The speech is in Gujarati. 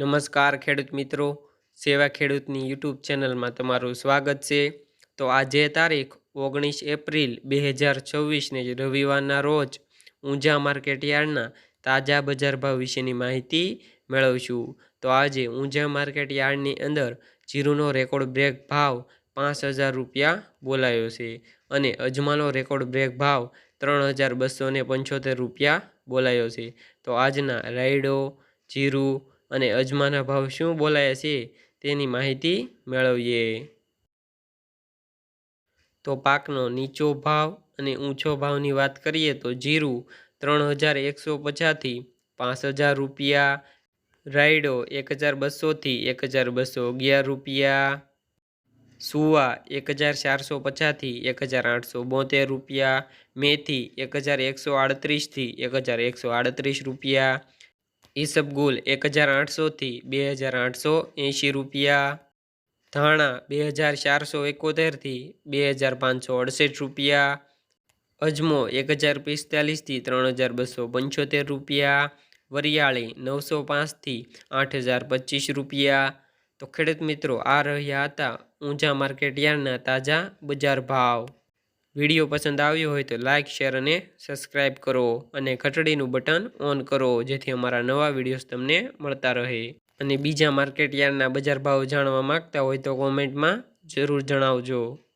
નમસ્કાર ખેડૂત મિત્રો, સેવા ખેડૂતની યુટ્યુબ ચેનલમાં તમારું સ્વાગત છે। તો આજે તારીખ 19 એપ્રિલ 2024ને રવિવારના રોજ ઊંઝા માર્કેટ યાર્ડના તાજા બજાર ભાવ વિશેની માહિતી મેળવશું। તો આજે ઊંઝા માર્કેટ યાર્ડની અંદર જીરુનો રેકોર્ડ બ્રેક ભાવ 5000 રૂપિયા બોલાયો છે અને અજમાનો રેકોર્ડ બ્રેક ભાવ 3275 રૂપિયા બોલાયો છે। તો આજના રાયડો, જીરું અને અજમાના ભાવ શું બોલાયા છે તેની માહિતી મેળવીએ। તો પાકનો નીચો ભાવ અને ઊંચો ભાવની વાત કરીએ તો જીરું 3150 થી 5000 રૂપિયા, રાયડો 1200 થી 1211 રૂપિયા, સુવા 1450 થી 1872 રૂપિયા, મેથી 1138 થી 1138 રૂપિયા, ઈસબગુલ 1800 થી 2880 રૂપિયા, ધાણા 2471 થી 2568 રૂપિયા, અજમો 1045 થી 3275 રૂપિયા, વરિયાળી 905 થી 8025 રૂપિયા। તો ખેડૂત મિત્રો, આ રહ્યા હતા ઊંઝા માર્કેટ યાર્ડના તાજા બજાર ભાવ। વિડીયો પસંદ આવ્યો હોય તો લાઇક, શેર અને સબસ્ક્રાઈબ કરો અને ઘંટડીનું બટન ઓન કરો, જેથી અમારા નવા વિડીયોઝ તમને મળતા રહે। અને બીજા માર્કેટ યાર્ડના બજાર ભાવ જાણવા માંગતા હોય તો કોમેન્ટમાં જરૂર જણાવજો।